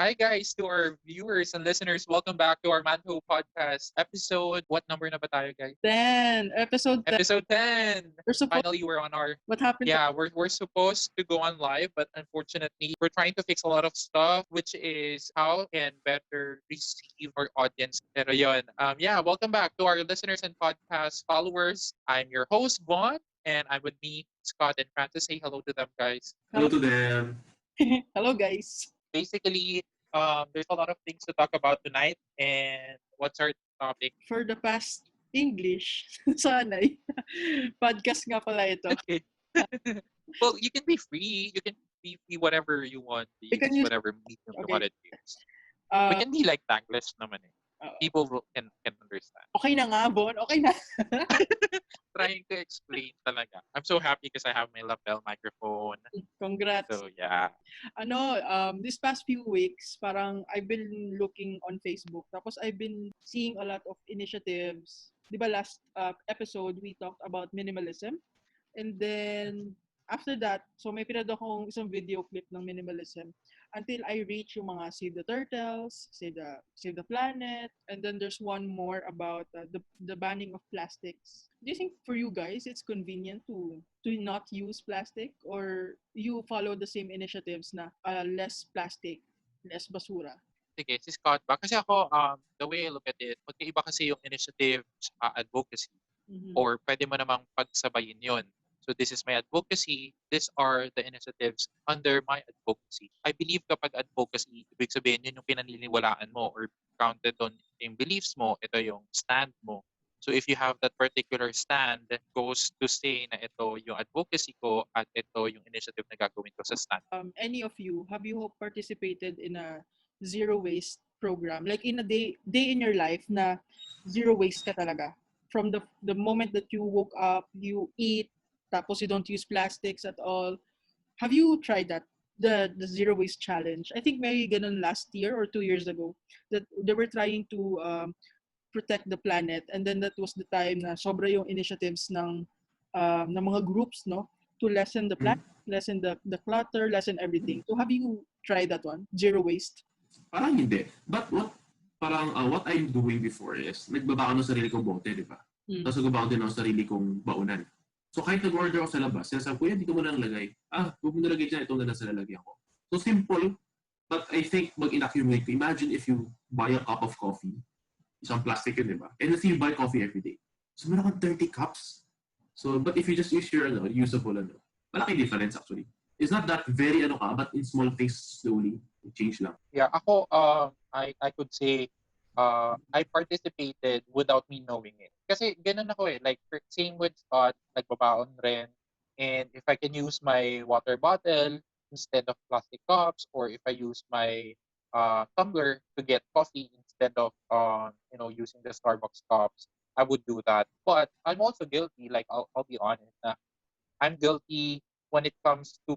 Hi guys, to our viewers and listeners, welcome back to our Mantou Podcast episode. What number na ba tayo, guys? 10. Episode 10. Episode 10. We're supposed, Finally, we're on our what happened to, we're supposed to go on live, but unfortunately, we're trying to fix a lot of stuff, which is how can better receive our audience. Pero yun, welcome back to our listeners and podcast followers. I'm your host, Vaughn, and I'm with me, Scott and Francis. Say hello to them, guys. Hello to them. hello guys. Basically, there's a lot of things to talk about tonight. And what's our topic? For the past English, sanay. Podcast nga pala ito. Okay. Well, you can be free. You can be free whatever you want. You can use, whatever medium you okay. want to use. We can be like Tangless naman eh. People can understand. Okay na nga, Bon. Okay na. Trying to explain talaga. I'm so happy because I have my lapel microphone. Congrats. So, yeah. This past few weeks, parang I've been looking on Facebook. Tapos I've been seeing a lot of initiatives. Di ba last episode, we talked about minimalism. And then, after that, so may pinad akong isang video clip ng minimalism until I reach yung mga Save the Turtles, Save the Planet, and then there's one more about the banning of plastics. Do you think for you guys it's convenient to not use plastic, or you follow the same initiatives na less plastic, less basura? Sige, si Scott ba? Kasi ako, the way I look at it, magkaiba kasi yung initiative advocacy. Mm-hmm. Or pwede mo namang pagsabayin yun. So this is my advocacy. These are the initiatives under my advocacy. I believe kapag advocacy, ibig sabihin yun yung pinaniniwalaan mo or grounded on yung beliefs mo, ito yung stand mo. So if you have that particular stand, goes to say na ito yung advocacy ko at ito yung initiative na gagawin ko sa stand. Any of you, have you participated in a zero waste program? Like in a day in your life na zero waste ka talaga? From the moment that you woke up, you eat, tapos you don't use plastics at all. Have you tried that? The zero waste challenge. I think may ganun last year or 2 years ago that they were trying to protect the planet, and then that was the time na sobra yung initiatives ng mga groups, no, to lessen the planet, lessen the clutter, lessen everything. So have you tried that one? Zero waste? Parang hindi. But what I'm doing before is nagbaba ako ng sarili kong bote, di ba? Tapos nagbaba ako din ng sarili kong baunan. So kahit nag-order ako sa labas, sinasabi ko, dito mo na nalagay. Huwag mo nalagay dyan, ito na lang sa lalagyan ko. So simple, but I think mag-inaccumulate ko. Imagine if you buy a cup of coffee, isang plastic yun, di ba? And let's say you buy coffee every day. So meron kang 30 cups. So, but if you just use your usable, malaki difference actually. It's not that very but in small things slowly, it change lang. Yeah, ako, I could say, I participated without me knowing it. Kasi ganun ako eh. Like, same with Scott, nagbabaon rin. And if I can use my water bottle instead of plastic cups, or if I use my tumbler to get coffee instead of, using the Starbucks cups, I would do that. But I'm also guilty, like, I'll be honest, na I'm guilty when it comes to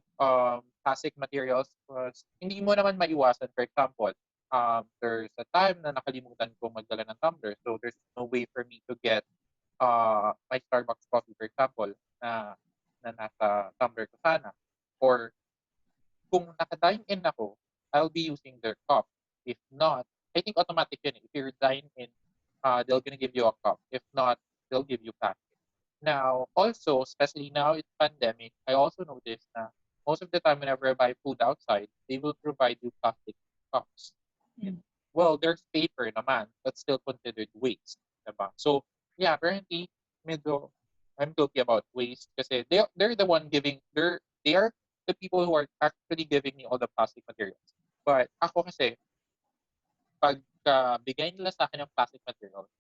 plastic materials. Hindi mo naman maiwasan. For example, there's a time na nakalimutan ko magdala ng tumbler. So there's no way for me to get my Starbucks coffee, for example, na nasa tumbler ko sana. Or kung naka-dine in ako, I'll be using their cup. If not, I think automatic yun. If you're dine in, they're gonna give you a cup. If not, they'll give you plastic. Now, also, especially now it's pandemic, I also noticed na most of the time whenever I buy food outside, they will provide you plastic cups. Well, there's paper naman, but still considered waste. Diba? So, yeah, apparently, I'm guilty about waste kasi they're the one giving, they are the people who are actually giving me all the plastic materials. But ako kasi, pag bigay nila sa akin ng plastic materials,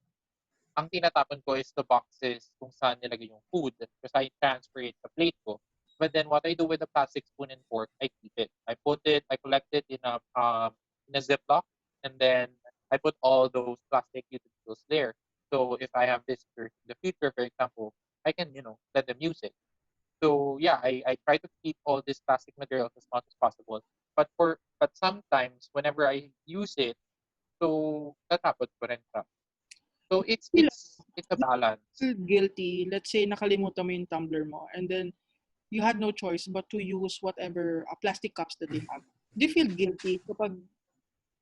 ang tinatapon ko is the boxes kung saan nilagay yung food because I transfer it sa plate ko. But then what I do with the plastic spoon and fork, I keep it. I collect it in a Ziploc, and then I put all those plastic utensils there. So if I have visitors in the future, for example, I can, let them use it. So yeah, I try to keep all these plastic materials as much as possible. But sometimes whenever I use it, so tatapon ko rin siya. So it's a balance. Guilty. Let's say nakalimutan mo yung tumbler mo, and then you had no choice but to use whatever plastic cups that they have. Do you feel guilty kapag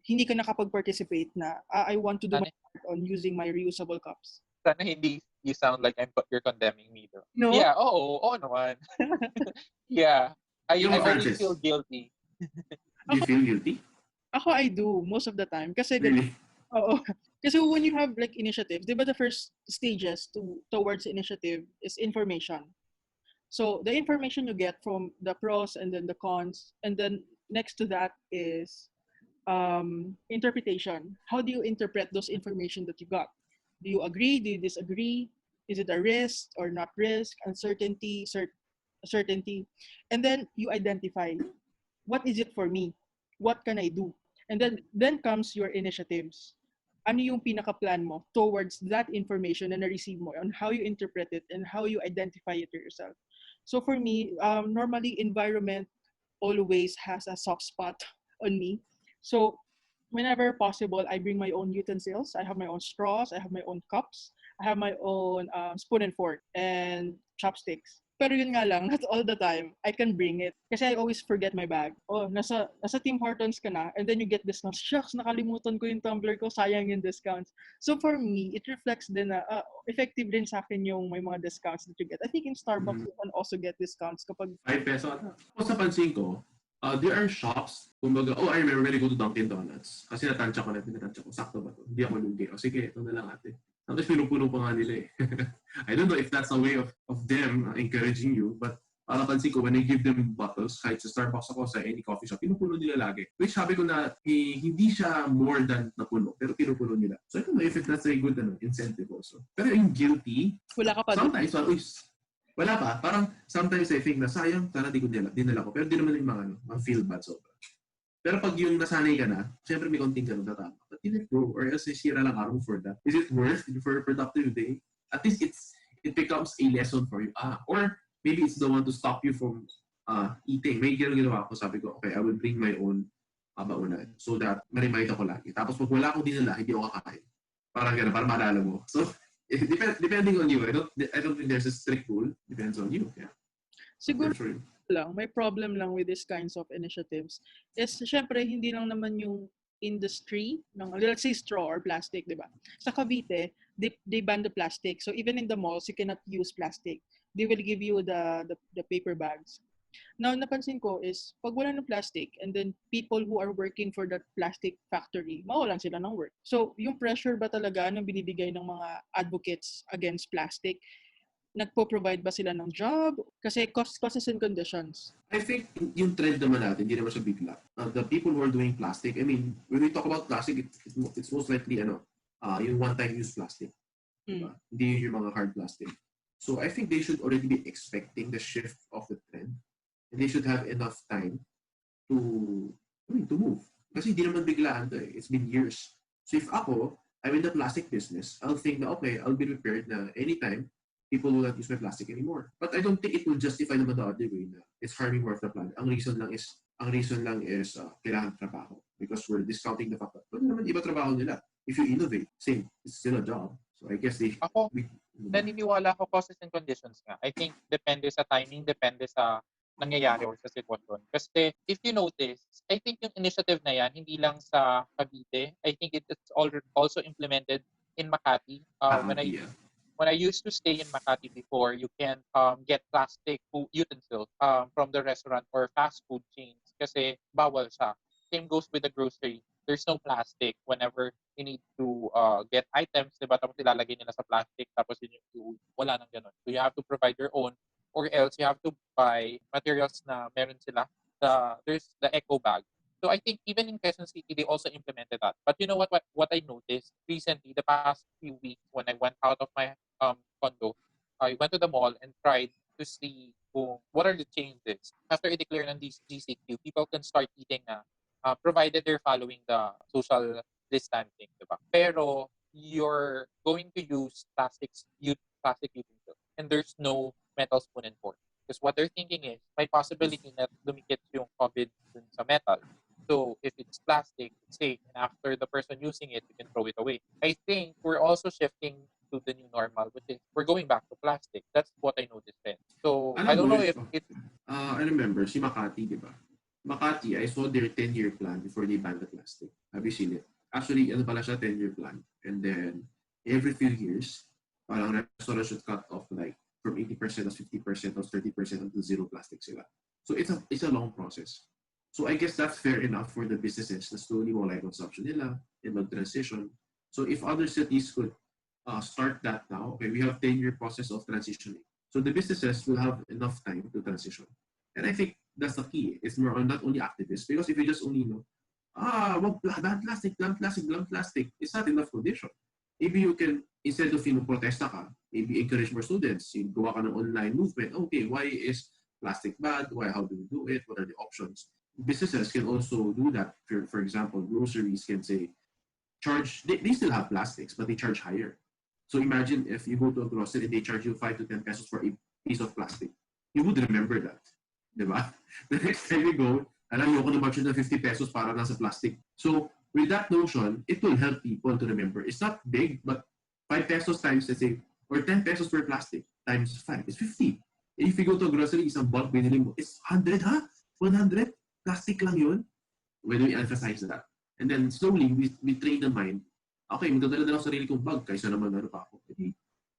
hindi ka nakapag-participate na I want to do my part on using my reusable cups. Sana hindi you sound like you're condemning me though. No? Yeah, oo naman. Yeah. I always Francis, feel guilty. do you feel guilty? Ako, I do most of the time. Kasi, Really? oo. Kasi when you have like initiatives, di ba the first stages towards initiative is information. So the information you get from the pros and then the cons, and then next to that is interpretation. How do you interpret those information that you got? Do you agree? Do you disagree? Is it a risk or not risk? Uncertainty, certainty. And then you identify, what is it for me? What can I do? And then comes your initiatives. Ano yung pinaka-plan mo towards that information na na-receive mo, on how you interpret it and how you identify it to yourself. So for me, normally environment always has a soft spot on me. So whenever possible, I bring my own utensils. I have my own straws. I have my own cups. I have my own spoon and fork and chopsticks. Pero yun nga lang, not all the time, I can bring it. Kasi I always forget my bag. Oh, nasa Tim Hortons ka na, and then you get discounts. Shucks, nakalimutan ko yung tumbler ko, sayang yung discounts. So for me, it reflects din na effective din sa akin yung may mga discounts that you get. I think in Starbucks, you can also get discounts kapag 5 peso. Kung sa pansin ko, there are shops, kumbaga, I remember when I go to Dunkin' Donuts. Kasi natansya ko, sakto ba to? Hindi ako lugi. Sige, ito na lang ate. Tapos pinupuno pa nga nila eh. I don't know if that's a way of them encouraging you, but napansin ko, when I give them bottles, kahit sa Starbucks ako, sa any coffee shop, pinupuno nila lagi. Which sabi ko na, hindi siya more than napuno, pero pinupuno nila. So I don't know if that's a good incentive also. Pero yung guilty, wala ka pa sometimes, wala pa. Parang sometimes I think na sayang, sana dinala ko. Pero di naman yung mga feel bad sobra. Pero pag yung nasanay ka na, syempre may konting ganun tatama. But you let go, or else sira lang araw for that. Is it worth it for a productive day? At least it becomes a lesson for you. Or maybe it's the one to stop you from eating. May ginawa ko, sabi ko, okay, I will bring my own baunan so that ma-remind ako lagi. Tapos pag wala akong dinala, hindi ako kakain. Parang gano'n, para maalala mo. So, depending on you. I don't think there's a strict rule. Depends on you. Yeah. Siguro lang, may problem lang with these kinds of initiatives is, syempre, hindi lang naman yung industry ng, let's say, straw or plastic, di ba? Sa Cavite, they ban the plastic. So even in the malls, you cannot use plastic. They will give you the paper bags. Now, napansin ko is, pag wala ng plastic, and then people who are working for that plastic factory, mawalan sila ng work. So, yung pressure ba talaga na binibigay ng mga advocates against plastic, nagpo-provide ba sila ng job? Kasi causes and conditions. I think yung trend naman natin, hindi naman siya bigla. The people who are doing plastic, I mean, when we talk about plastic, it's most likely, yung one-time use plastic. Diba? Hindi yung mga hard plastic. So I think they should already be expecting the shift of the trend. And they should have enough time to move. Kasi hindi naman biglaan to eh. It's been years. So if I'm in the plastic business, I'll think na, okay, I'll be prepared na anytime people will not use my plastic anymore. But I don't think it will justify naman the other way na it's harming more of the planet. Ang reason lang is kailangan trabaho. Because we're discounting the fact that naman iba trabaho nila. If you innovate, same, it's still a job. So I guess naniniwala ako causes and conditions nga. I think depende sa timing, depende sa nangyayari or sa sitwasyon. Kasi if you notice, I think yung initiative na yan, hindi lang sa Cavite, I think it's also implemented in Makati. When I used to stay in Makati before, you can get plastic utensils from the restaurant or fast food chains kasi bawal siya. Same goes with the grocery. There's no plastic whenever you need to get items, diba? Tapos ilalagay nila sa plastic, tapos wala nang ganun. So you have to provide your own, or else you have to buy materials na meron sila. There's the eco bag. So I think even in Quezon City, they also implemented that. But you know what I noticed recently, the past few weeks, when I went out of my condo, I went to the mall and tried to see what are the changes. After I declare on these GCQ, people can start eating na, provided they're following the social distancing, diba? Pero you're going to use plastic utensils, and there's no metal spoon and fork. Because what they're thinking is, may possibility na lumikit yung COVID dun sa metal. So if it's plastic, it's safe. And after the person using it, you can throw it away. I think we're also shifting to the new normal, which is we're going back to plastic. That's what I noticed then. So I don't know if it's... I remember, si Makati, di ba? Makati, I saw their 10-year plan before they banned the plastic. Have you seen it? Actually, ano pala siya, 10-year plan. And then, every few years, parang restaurant should cut off like from 80% to 50% or 30% until zero plastic sila. So it's a long process. So I guess that's fair enough for the businesses na slowly wala yung consumption nila and mag-transition. So if other cities could start that now, okay, we have 10-year process of transitioning. So the businesses will have enough time to transition. And I think that's the key. It's more on not only activists, because if you just only know, ban plastic, it's not enough condition. Maybe you can, instead of protesta ka, maybe encourage more students. You gawa ka ng online movement. Okay, why is plastic bad? How do we do it? What are the options? Businesses can also do that. For example, groceries can say, they still have plastics, but they charge higher. So imagine if you go to a grocery and they charge you 5 to 10 pesos for a piece of plastic. You would remember that. Diba? The next time you go, alam mo ko na budget na 50 pesos para nasa plastic. So with that notion, it will help people to remember. It's not big, but 5 pesos times, let's say, or 10 pesos per plastic times 5 is 50. If you go to a grocery, isang bulk binili mo, it's 100, ha? 100? Plastic lang yun? When we emphasize that. And then slowly, we train the mind, okay, magdadala na lang sarili kong bag kaysa naman ano pa ako.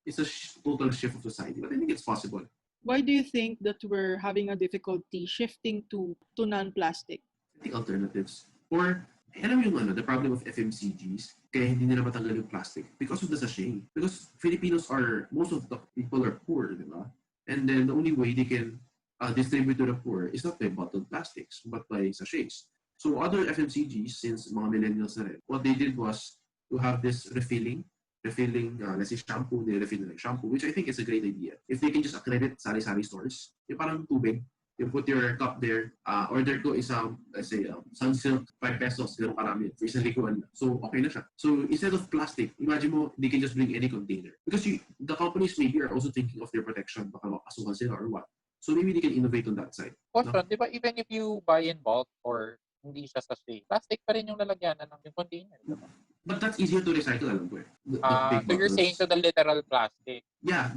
It's a total shift of society, but I think it's possible. Why do you think that we're having a difficulty shifting to non-plastic? I think alternatives. Or, alam mo yung the problem of FMCGs, kaya hindi nila matanggal yung plastic because of the sachet. Because Filipinos most of the people are poor, di ba? And then the only way they can distribute to the poor is not by bottled plastics, but by sachets. So other FMCGs, since mga millennials na rin, what they did was to have this refilling, let's say shampoo, they refill like shampoo, which I think is a great idea. If they can just accredit sari-sari stores, yung parang tubig, you put your cup there, order ko isang, let's say, Sunsilk, 5 pesos, ganun karami, for isang likuan. So, okay na siya. So, instead of plastic, imagine mo, they can just bring any container. Because the companies maybe are also thinking of their protection, baka makasuhan sila or what. So, maybe they can innovate on that side. Question, di ba, even if you buy in bulk or hindi siya sachet, plastic pa rin yung lalagyanan ng yung container, di ba? But that's easier to recycle, alam ko eh. So you're saying to the literal plastic? Yeah,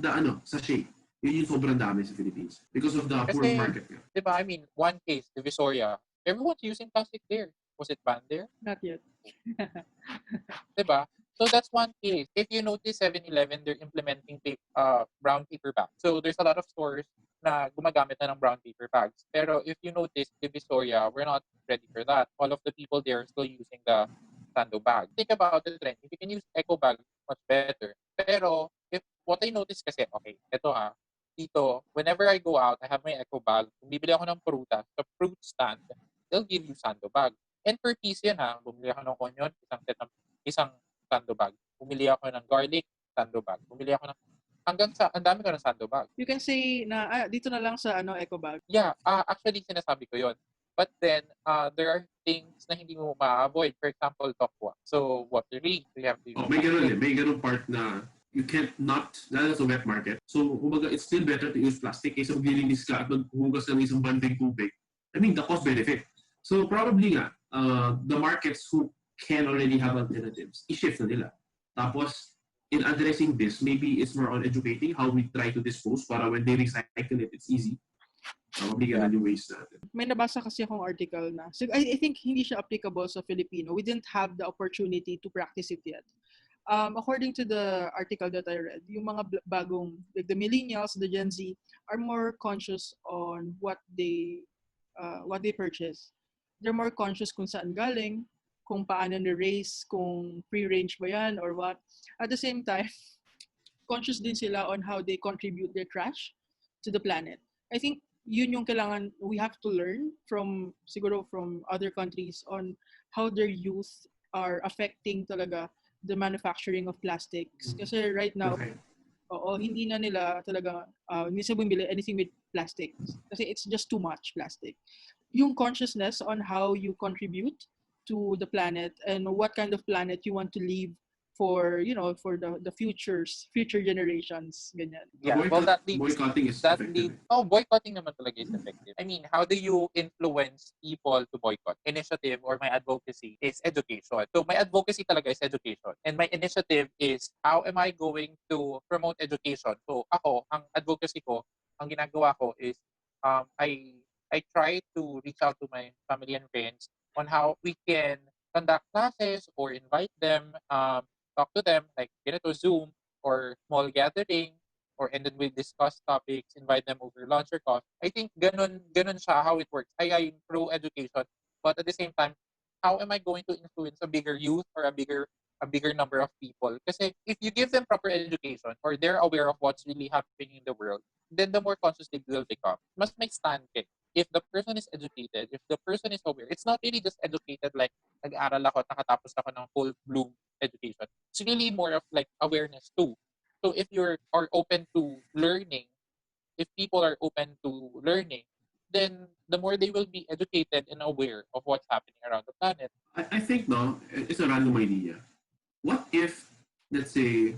sachet. Yun yung sobrang dami sa Philippines. Because of the poor market. Diba, I mean, one case, Divisoria, everyone's using plastic there. Was it banned there? Not yet. Diba? So that's one case. If you notice 7-Eleven, they're implementing brown paper bags. So there's a lot of stores na gumagamit na ng brown paper bags. Pero if you notice, Divisoria, we're not ready for that. All of the people there are still using the Sando bag. Think about the trend. If you can use eco bag, much better. Pero if what I notice kasi, okay, ito dito, whenever I go out, I have my eco bag. Kung bibili ako ng prutas, sa fruit stand, they'll give you Sando bag. And per piece yan bumili ako ng onion, isang Sando bag. Bumili ako ng garlic, Sando bag. Bumili ako ng ang dami ko ng Sando bag. You can say na dito na lang sa eco bag. Yeah, actually sinasabi ko 'yon. But then there are things na hindi mo ma-avoid. For example, tokwa. So watery, you have to use. May ganun part na you can't not, that's a wet market. So, kumbaga, it's still better to use plastic kaysa maglilinis ka at maghugas ng isang banding tubig. I mean, the cost benefit. So, probably the markets who can already have alternatives, i-shift na nila. Tapos, in addressing this, maybe it's more on educating how we try to dispose para when they recycle it, it's easy. Probably ganun yung ways natin. May nabasa kasi akong article na, so I think hindi siya applicable sa Filipino. We didn't have the opportunity to practice it yet. According to the article that I read, yung mga bagong, like the millennials, the Gen Z, are more conscious on what they purchase. They're more conscious kung saan galing, kung paano na-raise, kung free-range ba yan or what. At the same time, conscious din sila on how they contribute their trash to the planet. I think yun yung kailangan, we have to learn from other countries on how their youth are affecting talaga the manufacturing of plastics. Kasi right now, hindi na nila talaga, hindi sila bumili anything with plastics. Kasi it's just too much plastic. Yung consciousness on how you contribute to the planet and what kind of planet you want to leave for the future generations, ganyan. Yeah, boycotting is effective. Boycotting naman talaga is effective. I mean, how do you influence people to boycott? Initiative or my advocacy is education. So my advocacy talaga is education. And my initiative is how am I going to promote education? So ako, ang advocacy ko, ang ginagawa ko is I I try to reach out to my family and friends on how we can conduct classes or invite them, talk to them like ganito Zoom or small gathering, or and then we discuss topics, invite them over lunch or coffee. I think ganun siya how it works. I'm pro education, but at the same time, how am I going to influence a bigger youth or a bigger number of people? Kasi if you give them proper education or they're aware of what's really happening in the world, then the more conscious they will become. Mas may stand ka. If the person is educated, if the person is aware, it's not really just educated like nag-aral ako at nakatapos ako ng full bloom education. It's really more of like awareness too. So if you are open to learning, if people are open to learning, then the more they will be educated and aware of what's happening around the planet. I think, no, it's a random idea. What if, let's say,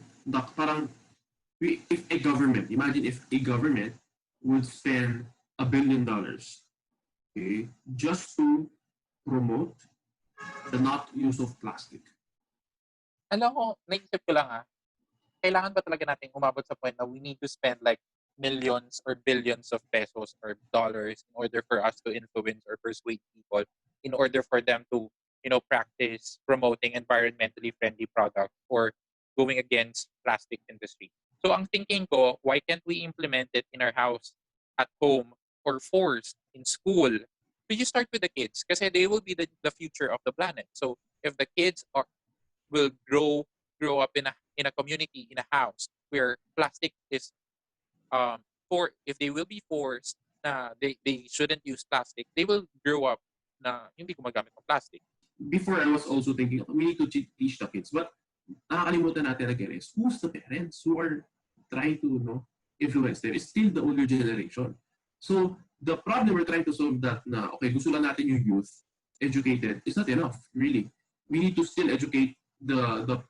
parang, if a government, imagine if a government would spend $1 billion, okay, just to promote the not use of plastic. Alam mo, naisip ko lang kailangan ba talaga natin umabot sa point na we need to spend like millions or billions of pesos or dollars in order for us to influence or persuade people in order for them to, practice promoting environmentally friendly products or going against plastic industry. So ang thinking ko, why can't we implement it in our house, at home, or forced in school? So you start with the kids kasi they will be the future of the planet. So if the kids will grow up in a community, in a house where plastic is for if they will be forced na they shouldn't use plastic, they will grow up na hindi gumagamit ng plastic. Before, I was also thinking, we need to teach the kids. But nakakalimutan natin again is, who's the parents who are trying to influence them? It's still the older generation. So, the problem we're trying to solve that na, okay, gusto lang natin yung youth educated, is not enough, really. We need to still educate the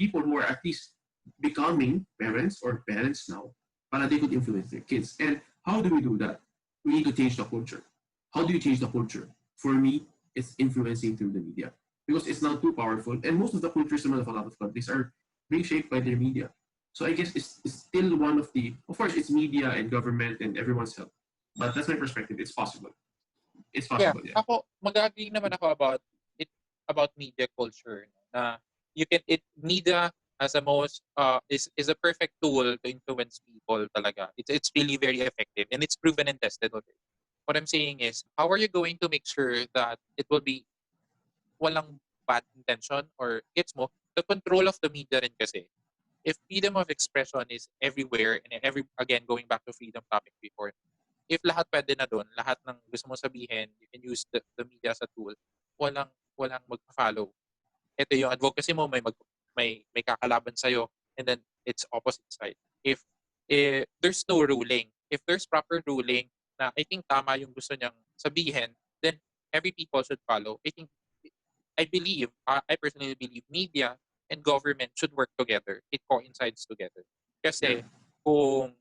people who are at least becoming parents or parents now para they could influence their kids. And how do we do that? We need to change the culture. How do you change the culture? For me, it's influencing through the media because it's not too powerful. And most of the cultures of a lot of countries are being shaped by their media. So I guess it's still one of of course, it's media and government and everyone's help. But that's my perspective. It's possible. It's possible, yeah. Ako, mag-agree naman ako about media culture na media as a most is a perfect tool to influence people talaga. It's really very effective and it's proven and tested already. What I'm saying is, how are you going to make sure that it will be walang bad intention or gets mo the control of the media rin kasi. If freedom of expression is everywhere and again going back to freedom topic before, if lahat pwede na doon, lahat ng gusto mo sabihin, you can use the media as a tool, walang magpa-follow. Ito yung advocacy mo, may kakalaban sa'yo, and then it's opposite side. If there's no ruling, if there's proper ruling na I think tama yung gusto niyang sabihin, then every people should follow. I personally believe media and government should work together. It coincides together. Kasi kung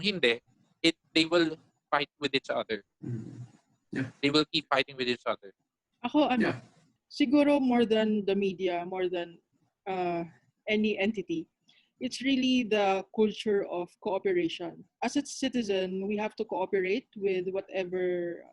hindi, they will fight with each other. Yeah. They will keep fighting with each other. Ako, siguro more than the media, more than any entity, it's really the culture of cooperation. As a citizen, we have to cooperate with whatever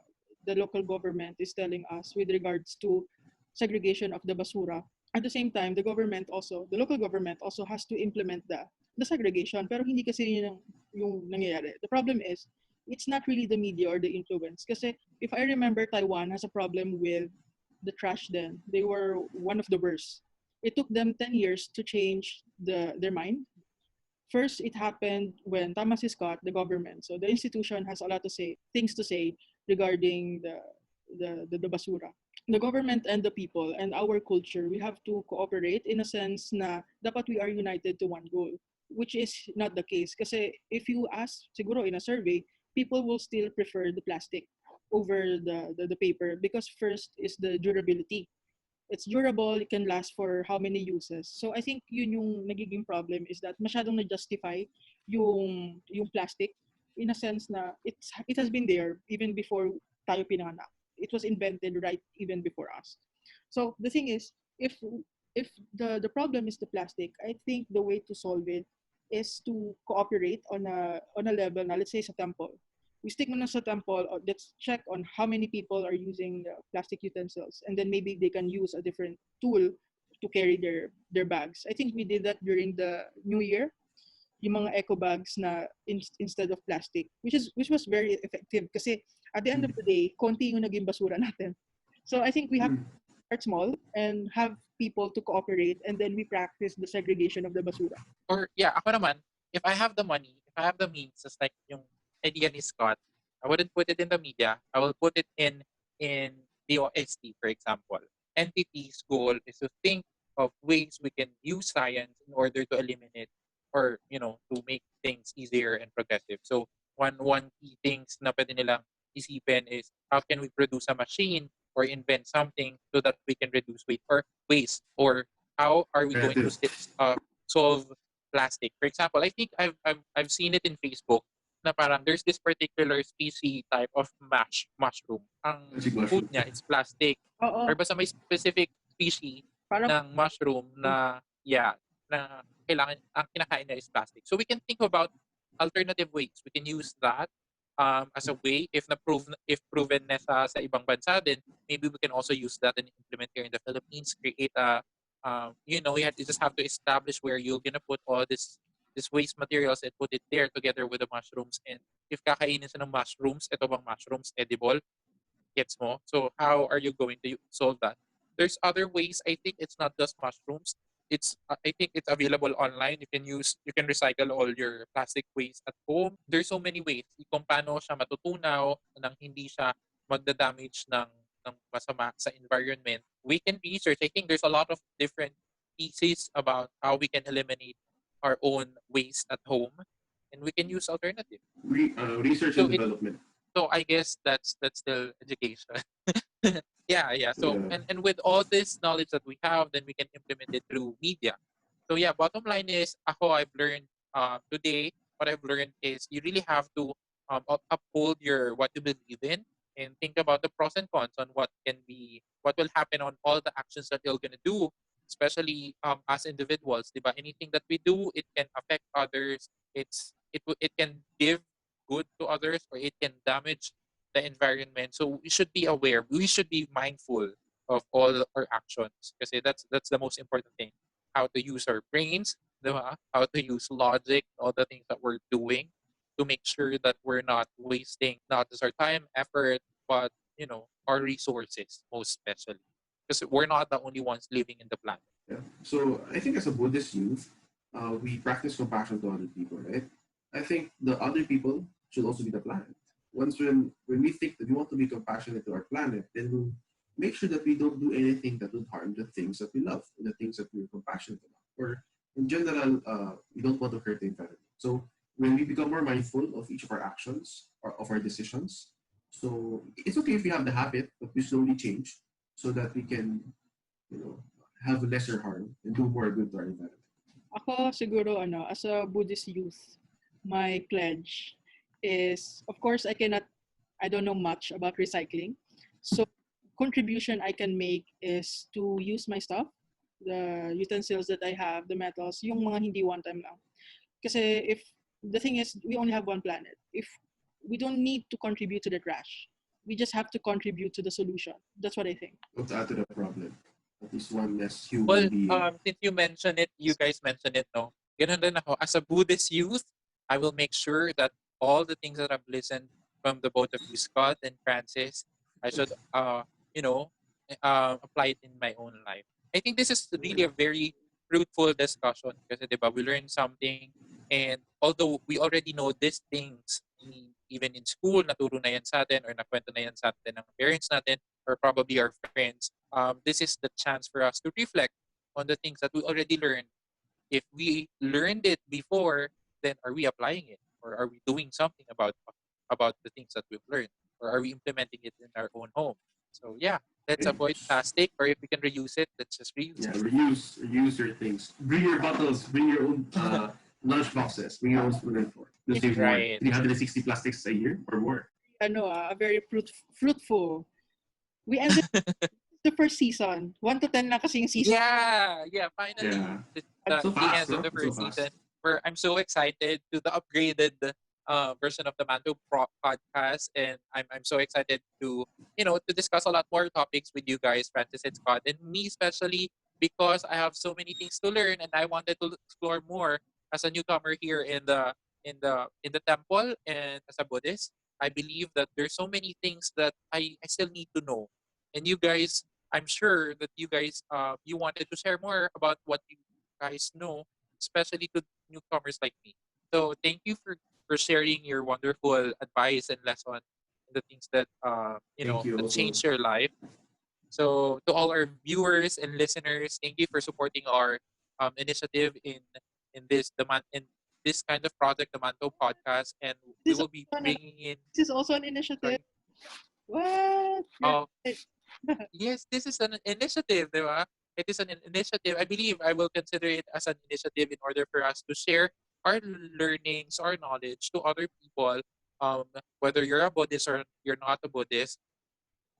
the local government is telling us with regards to segregation of the basura. At the same time, the local government also has to implement the segregation. Pero hindi kasi yun yung nangyayari. The problem is, it's not really the media or the influence. Kasi if I remember, Taiwan has a problem with the trash then. They were one of the worst. It took them 10 years to change their mind. First, it happened when tama si Scott, the government. So the institution has a lot things to say regarding the basura. The government and the people and our culture, we have to cooperate in a sense na dapat we are united to one goal, which is not the case. Kasi if you ask, siguro in a survey, people will still prefer the plastic over the paper because first is the durability. It's durable, it can last for how many uses. So I think yun yung nagiging problem is that masyadong na-justify yung plastic in a sense na it has been there even before tayo pinanganak. It was invented right even before us. So the thing is, if the problem is the plastic, I think the way to solve it is to cooperate on a level na let's say sa temple. we stick muna sa temple, let's check on how many people are using plastic utensils, and then maybe they can use a different tool to carry their bags. I think we did that during the New Year, yung mga eco bags na instead of plastic, which was very effective kasi at the end of the day, konti yung naging basura natin. So I think we have to start small and have people to cooperate, and then we practice the segregation of the basura. Or yeah, ako naman, if I have the money, if I have the means, just like yung idea ni Scott, I wouldn't put it in the media. I will put it in the OST, for example. NTT's goal is to think of ways we can use science in order to eliminate or to make things easier and progressive. So one key things na pwede nilang isipin is how can we produce a machine or invent something so that we can reduce waste, or how are we going to solve plastic. For example, I think I've seen it in Facebook na parang there's this particular species type of mushroom. Ang food niya is plastic. Or basta may specific species ng mushroom na na kailangan ang kinakain niya is plastic. So we can think about alternative ways. We can use that as a way if proven na sa ibang bansa, then maybe we can also use that and implement here in the Philippines. Create a you just have to establish where you're gonna put all this waste materials and put it there together with the mushrooms. And if kakainin sa ng mushrooms, ito bang mushrooms edible? Gets mo? So how are you going to solve that? There's other ways. I think it's not just mushrooms. I think it's available online. You can recycle all your plastic waste at home. There's so many ways kung paano siya matutunaw nang hindi siya magda-damage ng masama sa environment. We can research. I think there's a lot of different pieces about how we can eliminate our own waste at home, and we can use alternative. Research and development. So I guess that's still education. Yeah. So and with all this knowledge that we have, then we can implement it through media. So yeah, bottom line is, I've learned today. What I've learned is you really have to uphold what you believe in, and think about the pros and cons on what will happen on all the actions that you're gonna do, especially as individuals. Diba? Anything that we do, it can affect others. It can give good to others, or it can damage the environment. So we should be aware. We should be mindful of all our actions, because that's the most important thing. How to use our brains, diba? How to use logic, all the things that we're doing to make sure that we're not wasting not just our time, effort, but our resources, most especially, because we're not the only ones living in the planet. Yeah. So I think as a Buddhist youth, we practice compassion to other people, right? I think the other people should also be the planet. Once when we think that we want to be compassionate to our planet, then we'll make sure that we don't do anything that would harm the things that we love, the things that we're compassionate about. Or in general, we don't want to hurt the environment. So when we become more mindful of each of our actions or of our decisions, so it's okay if we have the habit, but we slowly change so that we can, have lesser harm and do more good to our environment. Ako siguro as a Buddhist youth, my pledge is, of course, I don't know much about recycling. So contribution I can make is to use my stuff, the utensils that I have, the metals, yung mga hindi one time lang. Kasi if the thing is, we only have one planet. If we don't need to contribute to the trash, we just have to contribute to the solution. That's what I think. Let's add to the problem. At least one less human Well, being. since you guys mentioned it, no? Ganun din ako. As a Buddhist youth, I will make sure that all the things that I've listened from the both of you, Scott and Francis, I should, apply it in my own life. I think this is really a very fruitful discussion, kasi diba, we learned something, and although we already know these things, even in school, naturo na yan sa atin, or nakwento na yan sa atin ng parents natin, or probably our friends, this is the chance for us to reflect on the things that we already learned. If we learned it before, then are we applying it, or are we doing something about the things that we've learned, or are we implementing it in our own home? So yeah, let's avoid plastic, or if we can reuse it, let's just reuse it. Reuse your things. Bring your bottles. Bring your own lunch boxes. Bring your own spoon and fork. You'll save more. 360 plastics a year or more. A very fruitful. We ended the first season. 1 to 10 lang kasi yung season. Yeah, finally. Yeah. The end of the first season. Where I'm so excited to the upgraded version of the Mantou Podcast, and I'm so excited to to discuss a lot more topics with you guys, Francis and Scott, and me especially because I have so many things to learn, and I wanted to explore more as a newcomer here in the temple and as a Buddhist. I believe that there's so many things that I still need to know, and you guys, I'm sure that you guys you wanted to share more about what you guys know, especially to newcomers like me. So thank you for sharing your wonderful advice and lesson and the things that Thank you that also. changed your life. So to all our viewers and listeners, thank you for supporting our initiative in this kind of project, the Manto Podcast, and we This is will be also an, bringing in. this is also an initiative. Sorry. What? Oh, Right. yes, this is an initiative, di ba? It is an initiative. I believe I will consider it as an initiative in order for us to share our learnings, our knowledge to other people. Um, Whether you're a Buddhist or you're not a Buddhist,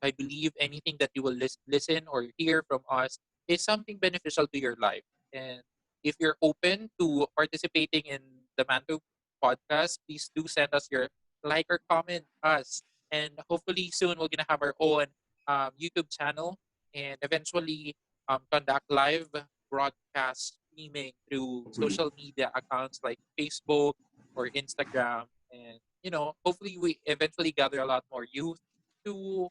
I believe anything that you will listen or hear from us is something beneficial to your life. And if you're open to participating in the Manto podcast, please do send us your like or comment us. And hopefully soon we're gonna have our own YouTube channel and eventually conduct live broadcast streaming through Hopefully. social media accounts like Facebook or Instagram. And hopefully we eventually gather a lot more youth to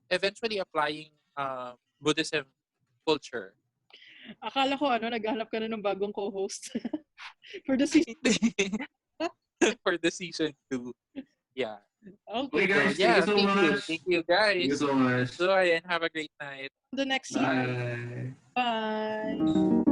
eventually applying Buddhism culture. Akala ko naghanap ka na ng bagong co-host for the season. For the season 2. Yeah. Okay, Okay. So guys. Thank you yeah, so thank you. much. Thank you Thank you guys. so much. Enjoy and have a great night. The next season. Bye. Bye.